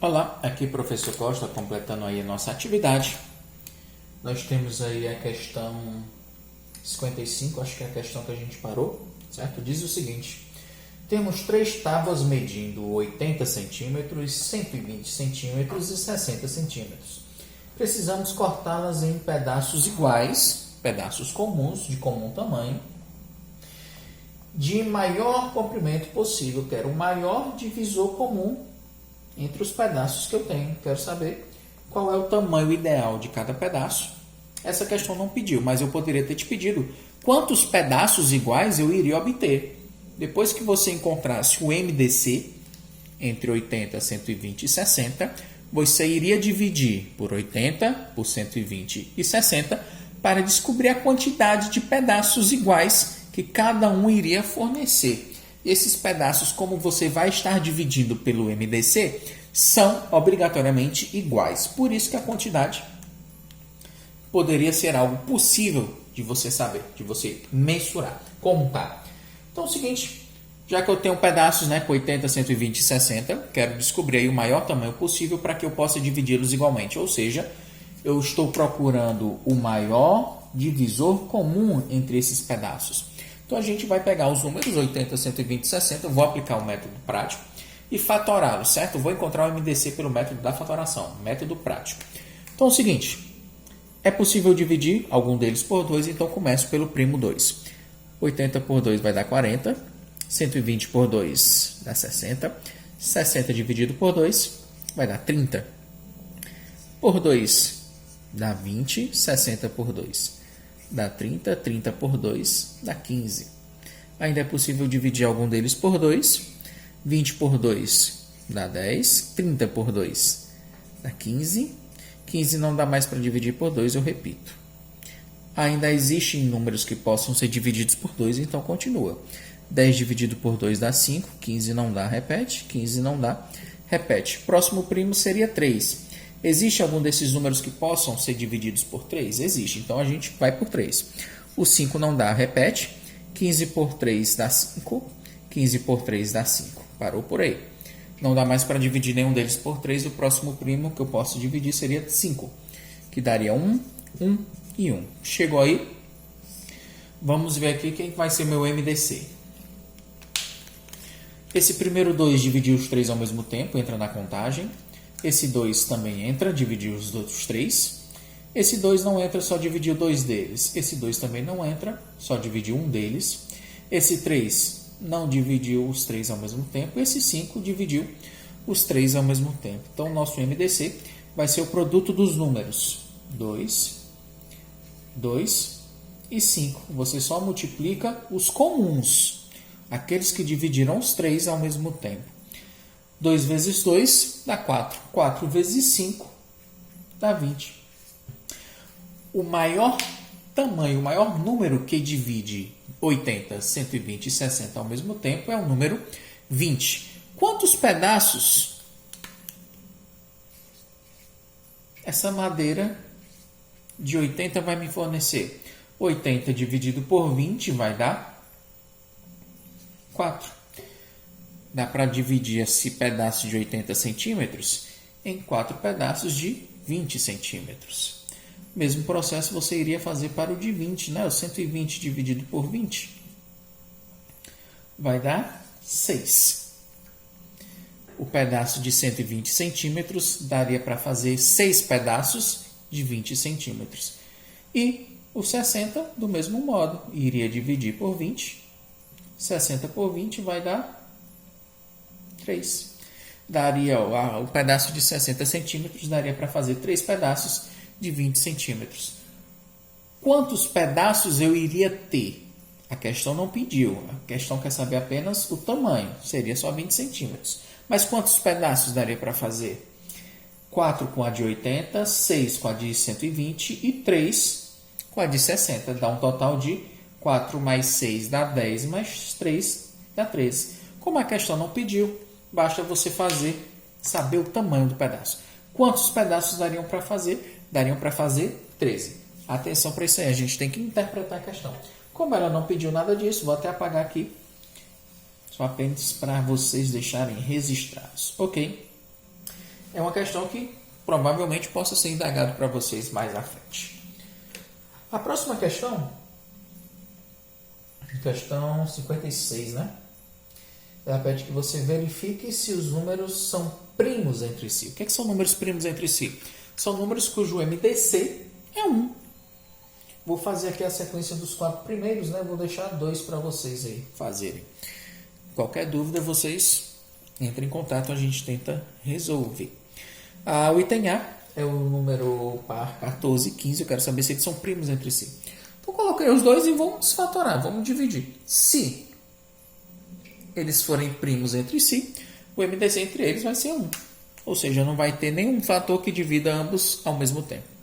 Olá, aqui professor Costa, completando aí a nossa atividade. Nós temos aí a questão 55, acho que é a questão que a gente parou, certo? Diz o seguinte: temos 3 tábuas medindo 80 centímetros, 120 centímetros e 60 centímetros. Precisamos cortá-las em pedaços iguais, pedaços comuns, de comum tamanho, de maior comprimento possível. Quero o maior divisor comum entre os pedaços que eu tenho. Quero saber qual é o tamanho ideal de cada pedaço. Essa questão não pediu, mas eu poderia ter te pedido quantos pedaços iguais eu iria obter. Depois que você encontrasse o MDC entre 80, 120 e 60, você iria dividir por 80, por 120 e 60 para descobrir a quantidade de pedaços iguais que cada um iria fornecer. Esses pedaços, como você vai estar dividindo pelo MDC, são obrigatoriamente iguais. Por isso que a quantidade poderia ser algo possível de você saber, de você mensurar, contar. Então é o seguinte, já que eu tenho pedaços com 80, 120 e 60, quero descobrir aí o maior tamanho possível para que eu possa dividi-los igualmente. Ou seja, eu estou procurando o maior divisor comum entre esses pedaços. Então, a gente vai pegar os números 80, 120 e 60, vou aplicar o método prático e fatorá-los, certo? Vou encontrar o MDC pelo método da fatoração, método prático. Então, é o seguinte, é possível dividir algum deles por 2, então começo pelo primo 2. 80 por 2 vai dar 40, 120 por 2 dá 60, 60 dividido por 2 vai dar 30, por 2 dá 20, 60 por 2 dá 30, 30 por 2 dá 15. Ainda é possível dividir algum deles por 2. 20 por 2 dá 10. 30 por 2 dá 15. 15 não dá mais para dividir por 2, eu repito. Ainda existem números que possam ser divididos por 2, então continua. 10 dividido por 2 dá 5. 15 não dá, repete. 15 não dá, repete. Próximo primo seria 3. Existe algum desses números que possam ser divididos por 3? Existe, então a gente vai por 3. O 5 não dá, repete. 15 por 3 dá 5. 15 por 3 dá 5. Parou por aí. Não dá mais para dividir nenhum deles por 3. O próximo primo que eu posso dividir seria 5, que daria 1, 1 e 1. Chegou aí? Vamos ver aqui quem vai ser meu MDC. Esse primeiro 2 dividiu os 3 ao mesmo tempo, entra na contagem. Esse 2 também entra, dividiu os outros 3. Esse 2 não entra, só dividiu 2 deles. Esse 2 também não entra, só dividiu um deles. Esse 3 não dividiu os 3 ao mesmo tempo. Esse 5 dividiu os 3 ao mesmo tempo. Então, o nosso MDC vai ser o produto dos números 2, 2 e 5. Você só multiplica os comuns, aqueles que dividiram os 3 ao mesmo tempo. 2 vezes 2 dá 4. 4 vezes 5 dá 20. O maior tamanho, o maior número que divide 80, 120 e 60 ao mesmo tempo é o número 20. Quantos pedaços essa madeira de 80 vai me fornecer? 80 dividido por 20 vai dar 4. Dá para dividir esse pedaço de 80 centímetros em 4 pedaços de 20 centímetros. Mesmo processo você iria fazer para o de 20, né? O 120 dividido por 20 vai dar 6. O pedaço de 120 centímetros daria para fazer 6 pedaços de 20 centímetros. E o 60, do mesmo modo, iria dividir por 20. 60 por 20 vai dar 3. Daria o pedaço de 60 centímetros, daria para fazer 3 pedaços de 20 centímetros. Quantos pedaços eu iria ter? A questão não pediu. A questão quer saber apenas o tamanho. Seria só 20 centímetros. Mas quantos pedaços daria para fazer? 4 com a de 80, 6 com a de 120 e 3 com a de 60. Dá um total de 4 mais 6 dá 10, mais 3 dá 13. Como a questão não pediu, basta você saber o tamanho do pedaço. Quantos pedaços dariam para fazer? Dariam para fazer 13. Atenção para isso aí, a gente tem que interpretar a questão. Como ela não pediu nada disso, vou até apagar aqui. Só apenas para vocês deixarem registrados. Ok? é uma questão que provavelmente possa ser indagado para vocês mais à frente. A próxima questão 56, né? Ela pede que você verifique se os números são primos entre si. O que são números primos entre si? São números cujo MDC é 1. Vou fazer aqui a sequência dos 4 primeiros, né? Vou deixar 2 para vocês aí fazerem. Qualquer dúvida, vocês entrem em contato, a gente tenta resolver. O item A é o número par 14 e 15. Eu quero saber se eles são primos entre si. Então, coloquei os dois e vamos fatorar, vamos dividir. Se eles forem primos entre si, o MDC entre eles vai ser 1. Ou seja, não vai ter nenhum fator que divida ambos ao mesmo tempo.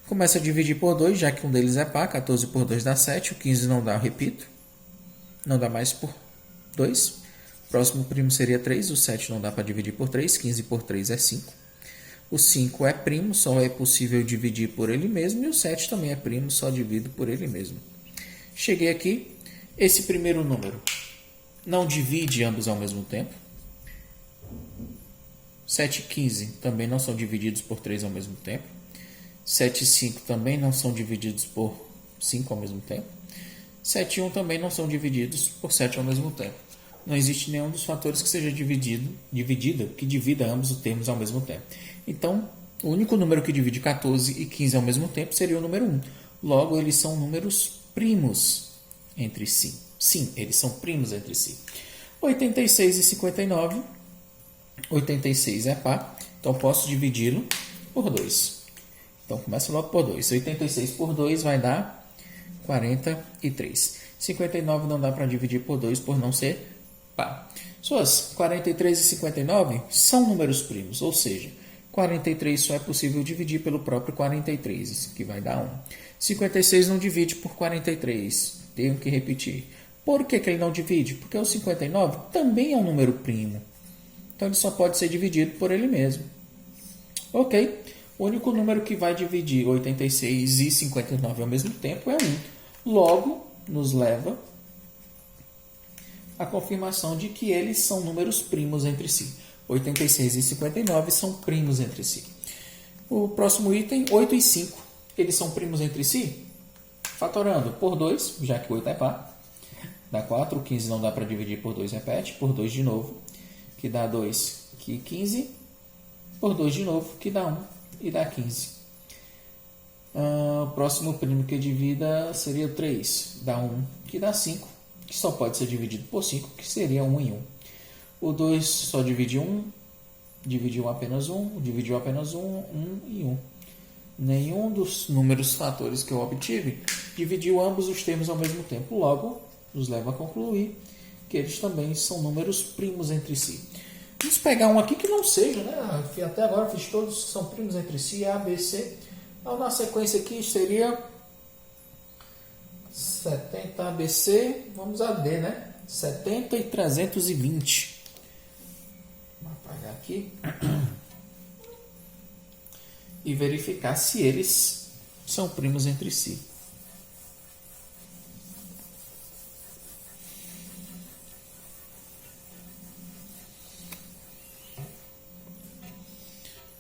Começa a dividir por 2, já que um deles é par. 14 por 2 dá 7. O 15 não dá, eu repito. Não dá mais por 2. O próximo primo seria 3. O 7 não dá para dividir por 3. 15 por 3 é 5. O 5 é primo, só é possível dividir por ele mesmo. E o 7 também é primo, só divido por ele mesmo. Cheguei aqui. Esse primeiro número não divide ambos ao mesmo tempo. 7 e 15 também não são divididos por 3 ao mesmo tempo. 7 e 5 também não são divididos por 5 ao mesmo tempo. 7 e 1 também não são divididos por 7 ao mesmo tempo. Não existe nenhum dos fatores que seja que divida ambos os termos ao mesmo tempo. Então, o único número que divide 14 e 15 ao mesmo tempo seria o número 1. Logo, eles são números primos entre si. Sim, eles são primos entre si. 86 e 59. 86 é par, então posso dividi-lo por 2. Então, começa logo por 2. 86 por 2 vai dar 43. 59 não dá para dividir por 2 por não ser par. Suas 43 e 59 são números primos, ou seja, 43 só é possível dividir pelo próprio 43, que vai dar 1. 56 não divide por 43, tenho que repetir. Por que ele não divide? Porque o 59 também é um número primo. Então, ele só pode ser dividido por ele mesmo. Ok. O único número que vai dividir 86 e 59 ao mesmo tempo é 1. Logo, nos leva à confirmação de que eles são números primos entre si. 86 e 59 são primos entre si. O próximo item, 8 e 5. Eles são primos entre si? Fatorando por 2, já que 8 é par. Dá 4. O 15 não dá para dividir por 2, repete. Por 2 de novo, que dá 2, que 15. Por 2 de novo, que dá 1 e dá 15. O próximo primo que divida seria 3. Dá 1, que dá 5. Que só pode ser dividido por 5, que seria 1 em 1. O 2 só divide 1. Dividiu apenas 1. Dividiu apenas 1. 1 e 1. Nenhum dos números fatores que eu obtive dividiu ambos os termos ao mesmo tempo. Logo, nos leva a concluir que eles também são números primos entre si. Vamos pegar um aqui que não seja, né? Até agora fiz todos que são primos entre si, A, B, C. Então, na sequência aqui seria 70 ABC, vamos a D, né? 70 e 320. Vou apagar aqui. E verificar se eles são primos entre si.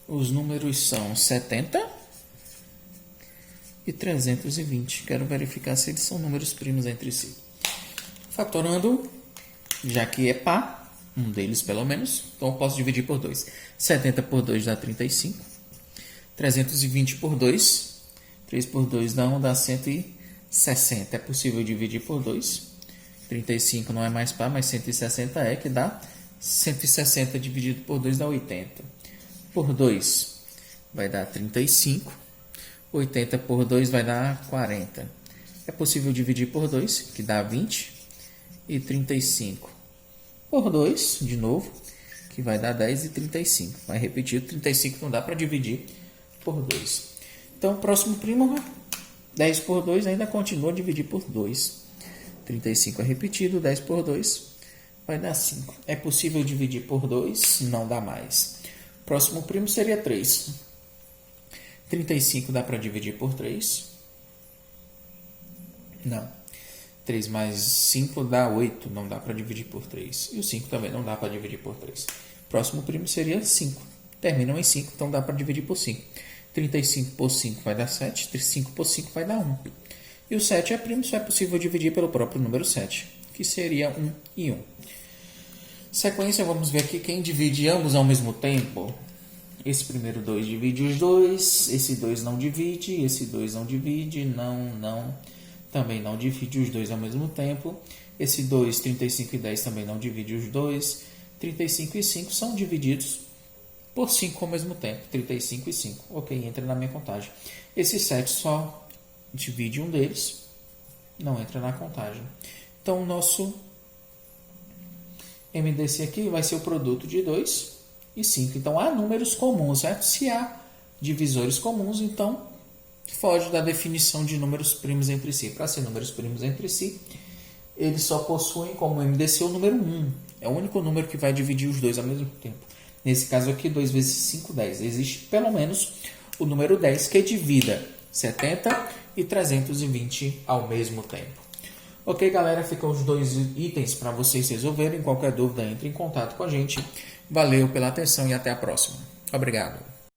Os números são 70 e 320. Quero verificar se eles são números primos entre si. Fatorando, já que é par, um deles pelo menos, então eu posso dividir por 2. 70 por 2 dá 35. 320 por 2. 3 por 2 dá 1, dá 160. É possível dividir por 2. 35 não é mais par, mas 160 é, que dá 160 dividido por 2 dá 80. Por 2 vai dar 35. 80 por 2 vai dar 40. É possível dividir por 2, que dá 20. E 35 por 2, de novo, que vai dar 10 e 35. Vai repetir, 35 não dá para dividir por 2. Então, o próximo primo, 10 por 2 ainda continua a dividir por 2. 35 é repetido, 10 por 2 vai dar 5. É possível dividir por 2? Não dá mais. Próximo primo seria 3. 35 dá para dividir por 3? Não. 3 mais 5 dá 8. Não dá para dividir por 3. E o 5 também não dá para dividir por 3. Próximo primo seria 5. terminam em 5, então dá para dividir por 5. 35 por 5 vai dar 7, 5 por 5 vai dar 1. E o 7 é primo, só é possível dividir pelo próprio número 7, que seria 1 e 1. Sequência, vamos ver aqui quem divide ambos ao mesmo tempo. Esse primeiro 2 divide os dois, esse 2 não divide, esse 2 não divide, não, também não divide os dois ao mesmo tempo. Esse 2, 35 e 10 também não divide os dois. 35 e 5 são divididos por 5 ao mesmo tempo, 35 e 5. Ok, entra na minha contagem. Esse 7 só divide um deles, não entra na contagem. Então, o nosso MDC aqui vai ser o produto de 2 e 5. Então, há números comuns, certo? Se há divisores comuns, então foge da definição de números primos entre si. Para ser números primos entre si, eles só possuem como MDC o número 1. É o único número que vai dividir os dois ao mesmo tempo. Nesse caso aqui, 2 vezes 5, 10. Existe pelo menos o número 10 que divida 70 e 320 ao mesmo tempo. Ok, galera? Ficam os dois itens para vocês resolverem. Qualquer dúvida, entre em contato com a gente. Valeu pela atenção e até a próxima. Obrigado.